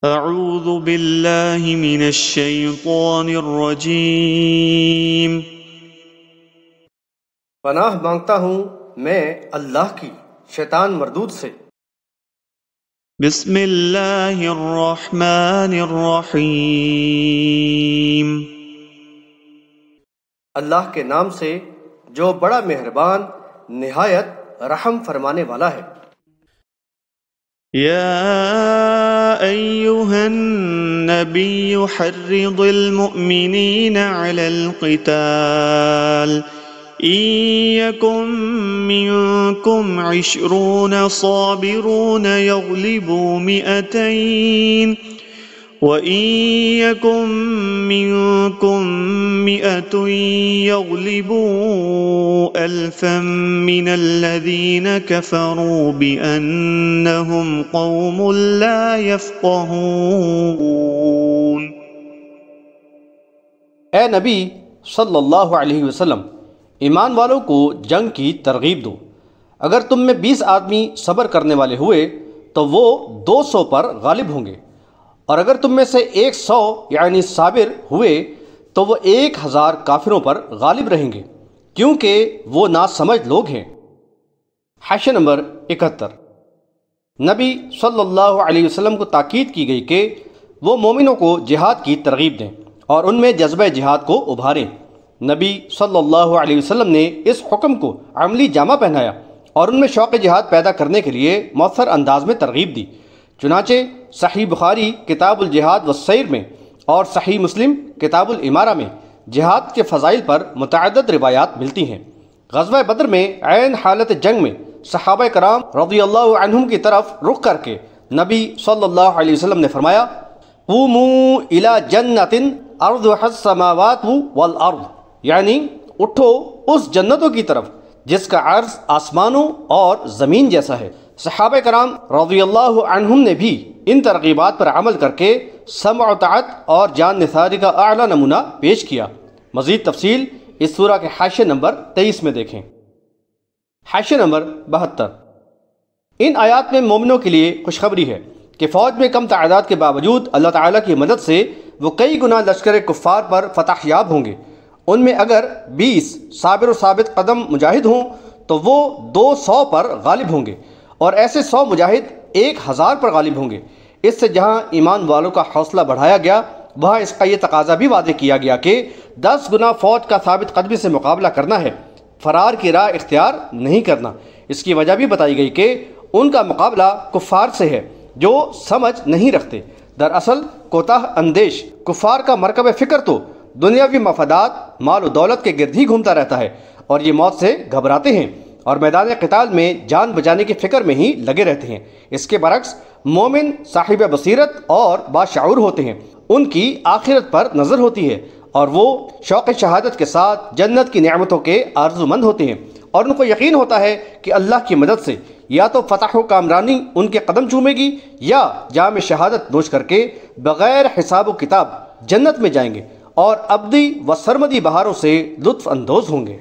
اعوذ باللہ من الشیطان الرجیم۔ پناہ مانگتا ہوں میں اللہ کی شیطان مردود سے۔ بسم اللہ الرحمن الرحیم۔ اللہ کے نام سے جو بڑا مہربان نہایت رحم فرمانے والا ہے۔ یا ایہا النبی حرض المؤمنین علی القتال إن يكن منكم 20 صابرون يغلبوا 200 وإن يكن منكم 100 يغلبوا 1000 من الذين كفروا بأنهم قوم لا يفقهون۔ اے نبی صلی اللہ علیہ وسلم، ایمان والوں کو جنگ کی ترغیب دو۔ اگر تم میں 20 آدمی صبر کرنے والے ہوئے تو وہ 200 پر غالب ہوں گے، اور اگر تم میں سے 100 یعنی صابر ہوئے تو وہ 1000 کافروں پر غالب رہیں گے، کیونکہ وہ ناسمجھ لوگ ہیں۔ حاشیہ نمبر 71۔ نبی صلی اللہ علیہ وسلم کو تاکید کی گئی کہ وہ مومنوں کو جہاد کی ترغیب دیں اور ان میں جذبہ جہاد کو ابھاریں۔ نبی صلی اللہ علیہ وسلم نے اس حکم کو عملی جامہ پہنایا اور ان میں شوق جہاد پیدا کرنے کے لیے مؤثر انداز میں ترغیب دی۔ چنانچہ صحیح بخاری کتاب الجہاد والسیر میں اور صحیح مسلم کتاب الامارہ میں جہاد کے فضائل پر متعدد روایات ملتی ہیں۔ غزوہ بدر میں عین حالت جنگ میں صحابہ کرام رضی اللہ عنہم کی طرف رخ کر کے نبی صلی اللہ علیہ وسلم نے فرمایا، قوموا الی جنۃ ارضها السماوات والارض، یعنی اٹھو اس جنتوں کی طرف جس کا عرض آسمانوں اور زمین جیسا ہے۔ صحابہ کرام رضی اللہ عنہم نے بھی ان ترغیبات پر عمل کر کے سمع و طاعت اور جان نثاری کا اعلیٰ نمونہ پیش کیا۔ مزید تفصیل اس سورہ کے حاشیہ نمبر 23 میں دیکھیں۔ حاشیہ نمبر 72۔ ان آیات میں مومنوں کے لیے خوشخبری ہے کہ فوج میں کم تعداد کے باوجود اللہ تعالیٰ کی مدد سے وہ کئی گنا لشکر کفار پر فتح یاب ہوں گے۔ ان میں اگر 20 صابر و ثابت قدم مجاہد ہوں تو وہ 200 پر غالب ہوں گے، اور ایسے 100 مجاہد 1000 پر غالب ہوں گے۔ اس سے جہاں ایمان والوں کا حوصلہ بڑھایا گیا، وہاں اس کا یہ تقاضا بھی واضح کیا گیا کہ 10 گنا فوج کا ثابت قدمی سے مقابلہ کرنا ہے، فرار کی راہ اختیار نہیں کرنا۔ اس کی وجہ بھی بتائی گئی کہ ان کا مقابلہ کفار سے ہے جو سمجھ نہیں رکھتے۔ دراصل کوتاہ اندیش کفار کا مرکب فکر تو دنیاوی مفادات، مال و دولت کے گرد ہی گھومتا رہتا ہے، اور یہ موت سے گھبراتے ہیں اور میدان قتال میں جان بچانے کی فکر میں ہی لگے رہتے ہیں۔ اس کے برعکس مومن صاحب بصیرت اور باشعور ہوتے ہیں، ان کی آخرت پر نظر ہوتی ہے، اور وہ شوق شہادت کے ساتھ جنت کی نعمتوں کے آرزومند ہوتے ہیں، اور ان کو یقین ہوتا ہے کہ اللہ کی مدد سے یا تو فتح و کامرانی ان کے قدم چومے گی، یا جام شہادت نوش کر کے بغیر حساب و کتاب جنت میں جائیں گے اور ابدی و سرمدی بہاروں سے لطف اندوز ہوں گے۔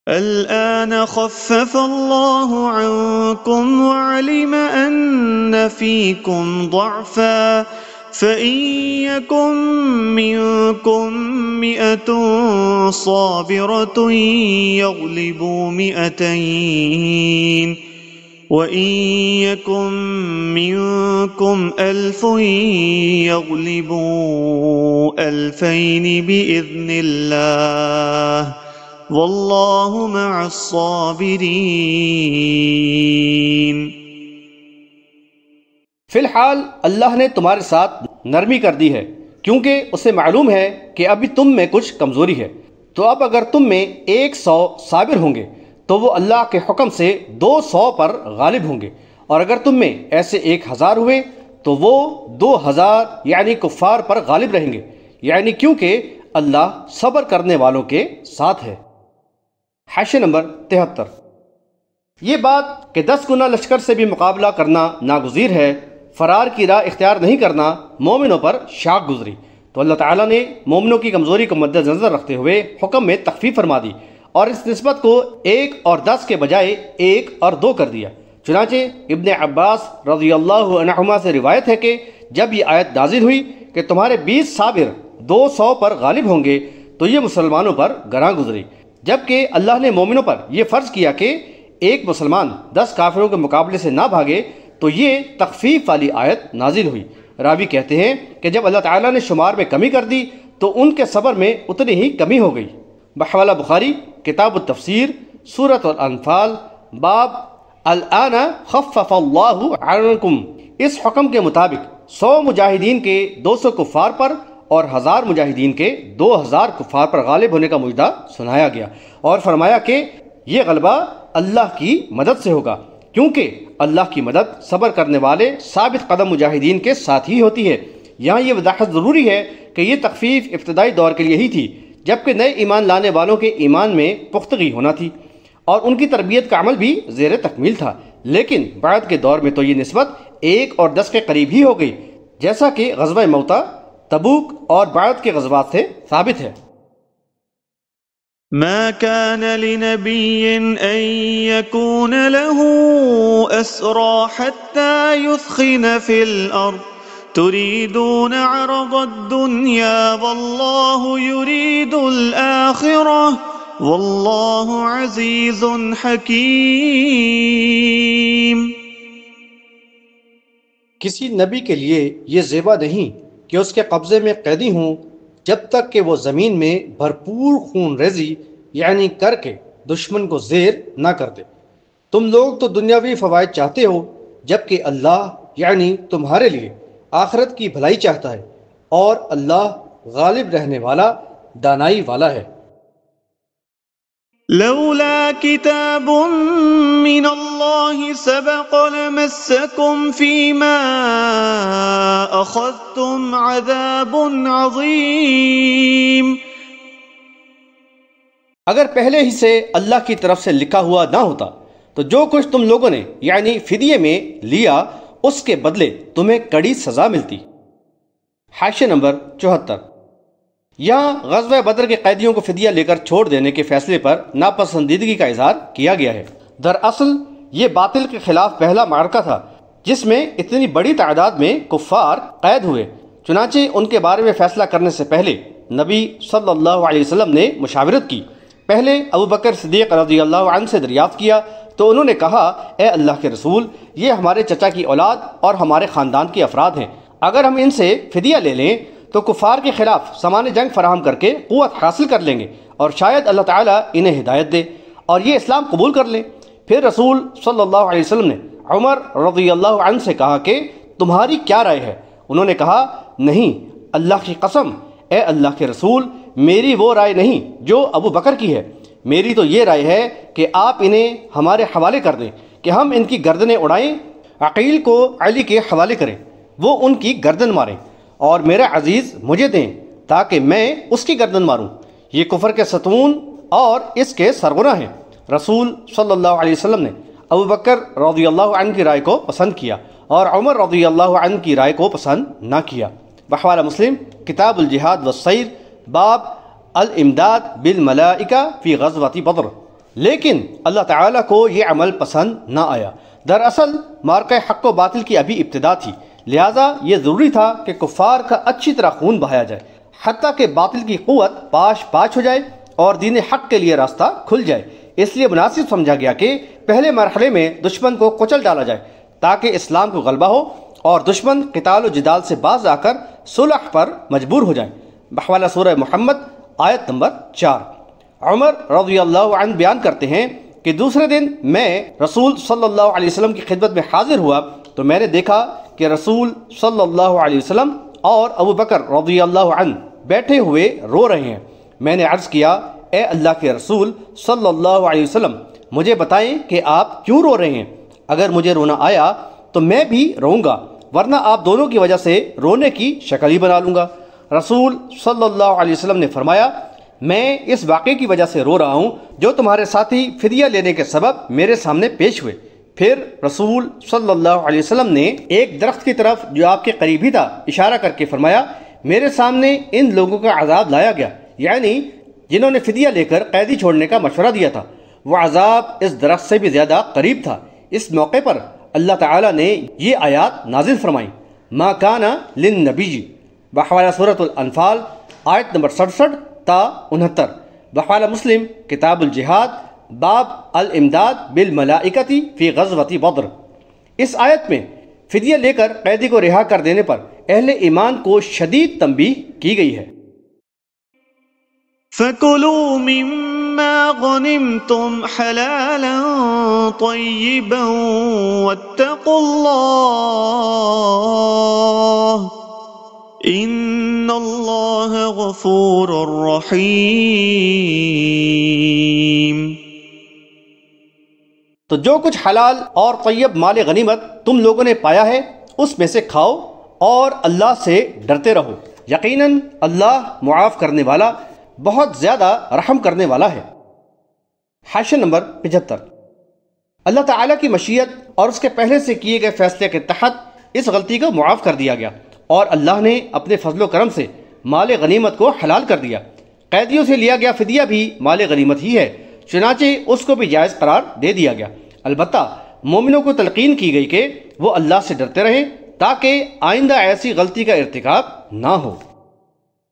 الآن خفف اللہ عنکم وعلم ان فیکم ضعفا فإن يكن منكم 100 صابرة يغلبوا 200 وإن يكن منكم 1000 يغلبوا 2000 بإذن الله واللہ مع الصابرین۔ فی الحال اللہ نے تمہارے ساتھ نرمی کر دی ہے، کیونکہ اسے معلوم ہے کہ ابھی تم میں کچھ کمزوری ہے۔ تو اب اگر تم میں 100 صابر ہوں گے تو وہ اللہ کے حکم سے 200 پر غالب ہوں گے، اور اگر تم میں ایسے 1000 ہوئے تو وہ 2000 یعنی کفار پر غالب رہیں گے، یعنی کیونکہ اللہ صبر کرنے والوں کے ساتھ ہے۔ حاشیہ نمبر 73۔ یہ بات کہ 10 گنا لشکر سے بھی مقابلہ کرنا ناگزیر ہے، فرار کی راہ اختیار نہیں کرنا مومنوں پر شاق گزری، تو اللہ تعالیٰ نے مومنوں کی کمزوری کو مد نظر رکھتے ہوئے حکم میں تخفیف فرما دی، اور اس نسبت کو 1 اور 10 کے بجائے 1 اور 2 کر دیا۔ چنانچہ ابن عباس رضی اللہ عنہما سے روایت ہے کہ جب یہ آیت نازل ہوئی کہ تمہارے 20 صابر 200 پر غالب ہوں گے تو یہ مسلمانوں پر گراں گزری، جبکہ اللہ نے مومنوں پر یہ فرض کیا کہ ایک مسلمان 10 کافروں کے مقابلے سے نہ بھاگے تو یہ تخفیف والی آیت نازل ہوئی۔ راوی کہتے ہیں کہ جب اللہ تعالیٰ نے شمار میں کمی کر دی تو ان کے صبر میں اتنی ہی کمی ہو گئی۔ بحوالہ بخاری کتاب التفسیر سورۃ الانفال باب الآن خفف اللہ عنکم، اس حکم کے مطابق 100 مجاہدین کے 200 کفار پر اور 1000 مجاہدین کے 2000 کفار پر غالب ہونے کا مجدہ سنایا گیا، اور فرمایا کہ یہ غلبہ اللہ کی مدد سے ہوگا، کیونکہ اللہ کی مدد صبر کرنے والے ثابت قدم مجاہدین کے ساتھ ہی ہوتی ہے۔ یہاں یہ وضاحت ضروری ہے کہ یہ تخفیف ابتدائی دور کے لیے ہی تھی، جبکہ نئے ایمان لانے والوں کے ایمان میں پختگی ہونا تھی اور ان کی تربیت کا عمل بھی زیر تکمیل تھا، لیکن بعد کے دور میں تو یہ نسبت 1 اور 10 کے قریب ہی ہو گئی، جیسا کہ غزوہ موتا، تبوک اور بعد کے غزوات سے ثابت ہے۔ ما كان لنبي أن يكون له أسرى حتى يثخن في الأرض تريدون عرض الدنيا والله يريد الآخرة والله عزيز حكيم۔ کسی نبی کے لیے یہ زیبا نہیں کہ اس کے قبضے میں قیدی ہوں جب تک کہ وہ زمین میں بھرپور خون ریزی یعنی کر کے دشمن کو زیر نہ کر دے۔ تم لوگ تو دنیاوی فوائد چاہتے ہو، جبکہ اللہ یعنی تمہارے لیے آخرت کی بھلائی چاہتا ہے، اور اللہ غالب رہنے والا دانائی والا ہے۔ لولا كتاب من الله سبق لمسكم فيما أخذتم عذاب عظيم۔ اگر پہلے ہی سے اللہ کی طرف سے لکھا ہوا نہ ہوتا تو جو کچھ تم لوگوں نے یعنی فدیے میں لیا اس کے بدلے تمہیں کڑی سزا ملتی۔ حاشیہ نمبر 74۔ یہاں غزوہ بدر کے قیدیوں کو فدیہ لے کر چھوڑ دینے کے فیصلے پر ناپسندیدگی کا اظہار کیا گیا ہے۔ دراصل یہ باطل کے خلاف پہلا معرکہ تھا جس میں اتنی بڑی تعداد میں کفار قید ہوئے، چنانچہ ان کے بارے میں فیصلہ کرنے سے پہلے نبی صلی اللہ علیہ وسلم نے مشاورت کی۔ پہلے ابو بکر صدیق رضی اللہ عنہ سے دریافت کیا تو انہوں نے کہا، اے اللہ کے رسول، یہ ہمارے چچا کی اولاد اور ہمارے خاندان کے افراد ہیں، اگر ہم ان سے فدیہ لے لیں تو کفار کے خلاف سامان جنگ فراہم کر کے قوت حاصل کر لیں گے، اور شاید اللہ تعالیٰ انہیں ہدایت دے اور یہ اسلام قبول کر لیں۔ پھر رسول صلی اللہ علیہ وسلم نے عمر رضی اللہ عنہ سے کہا کہ تمہاری کیا رائے ہے؟ انہوں نے کہا، نہیں، اللہ کی قسم، اے اللہ کے رسول، میری وہ رائے نہیں جو ابو بکر کی ہے، میری تو یہ رائے ہے کہ آپ انہیں ہمارے حوالے کر دیں کہ ہم ان کی گردنیں اڑائیں، عقیل کو علی کے حوالے کریں، وہ ان کی گردن ماریں، اور میرا عزیز مجھے دیں تاکہ میں اس کی گردن ماروں۔ یہ کفر کے ستون اور اس کے سرغنہ ہیں۔ رسول صلی اللہ علیہ وسلم نے ابو بکر رضی اللہ عنہ کی رائے کو پسند کیا اور عمر رضی اللہ عنہ کی رائے کو پسند نہ کیا۔ بحوالہ مسلم کتاب الجہاد والسیر باب الامداد بالملائکہ فی غزوۃ بدر۔ لیکن اللہ تعالیٰ کو یہ عمل پسند نہ آیا۔ دراصل مارکہ حق و باطل کی ابھی ابتدا تھی، لہٰذا یہ ضروری تھا کہ کفار کا اچھی طرح خون بہایا جائے، حتیٰ کہ باطل کی قوت پاش پاش ہو جائے اور دین حق کے لیے راستہ کھل جائے۔ اس لیے مناسب سمجھا گیا کہ پہلے مرحلے میں دشمن کو کچل ڈالا جائے تاکہ اسلام کو غلبہ ہو اور دشمن قتال و جدال سے باز آ کر صلح پر مجبور ہو جائیں۔ بحوالہ سورہ محمد آیت نمبر 4۔ عمر رضی اللہ عنہ بیان کرتے ہیں کہ دوسرے دن میں رسول صلی اللہ علیہ وسلم کی خدمت میں حاضر ہوا تو میں نے دیکھا کہ رسول صلی اللہ علیہ وسلم اور ابو بکر رضی اللہ عنہ بیٹھے ہوئے رو رہے ہیں۔ میں نے عرض کیا، اے اللہ کے رسول صلی اللہ علیہ وسلم، مجھے بتائیں کہ آپ کیوں رو رہے ہیں؟ اگر مجھے رونا آیا تو میں بھی روؤں گا، ورنہ آپ دونوں کی وجہ سے رونے کی شکل ہی بنا لوں گا۔ رسول صلی اللہ علیہ وسلم نے فرمایا، میں اس واقعے کی وجہ سے رو رہا ہوں جو تمہارے ساتھی فدیہ لینے کے سبب میرے سامنے پیش ہوئے۔ پھر رسول صلی اللہ علیہ وسلم نے ایک درخت کی طرف جو آپ کے قریب ہی تھا اشارہ کر کے فرمایا، میرے سامنے ان لوگوں کا عذاب لایا گیا، یعنی جنہوں نے فدیہ لے کر قیدی چھوڑنے کا مشورہ دیا تھا، وہ عذاب اس درخت سے بھی زیادہ قریب تھا، اس موقع پر اللہ تعالیٰ نے یہ آیات نازل فرمائیں: ما کان للنبی، بحوالہ سورۃ الانفال آیت نمبر 67 تا 69، بحوالہ مسلم کتاب الجہاد باب الامداد بالملائکۃ فی غزوۃ بدر۔ اس آیت میں فدیہ لے کر قیدی کو رہا کر دینے پر اہل ایمان کو شدید تنبیہ کی گئی ہے۔ فَكُلُوا مِمَّا غَنِمْتُمْ حَلَالًا طَيِّبًا وَاتَّقُوا اللَّهَ إِنَّ اللَّهَ غَفُورٌ رَحِيمٌ۔ تو جو کچھ حلال اور طیب مال غنیمت تم لوگوں نے پایا ہے اس میں سے کھاؤ اور اللہ سے ڈرتے رہو، یقیناً اللہ معاف کرنے والا بہت زیادہ رحم کرنے والا ہے۔ حاشیہ نمبر 75۔ اللہ تعالیٰ کی مشیت اور اس کے پہلے سے کیے گئے فیصلے کے تحت اس غلطی کو معاف کر دیا گیا اور اللہ نے اپنے فضل و کرم سے مال غنیمت کو حلال کر دیا۔ قیدیوں سے لیا گیا فدیہ بھی مال غنیمت ہی ہے، چنانچہ اس کو بھی جائز قرار دے دیا گیا۔ البتہ مومنوں کو تلقین کی گئی کہ وہ اللہ سے ڈرتے رہیں تاکہ آئندہ ایسی غلطی کا ارتکاب نہ ہو۔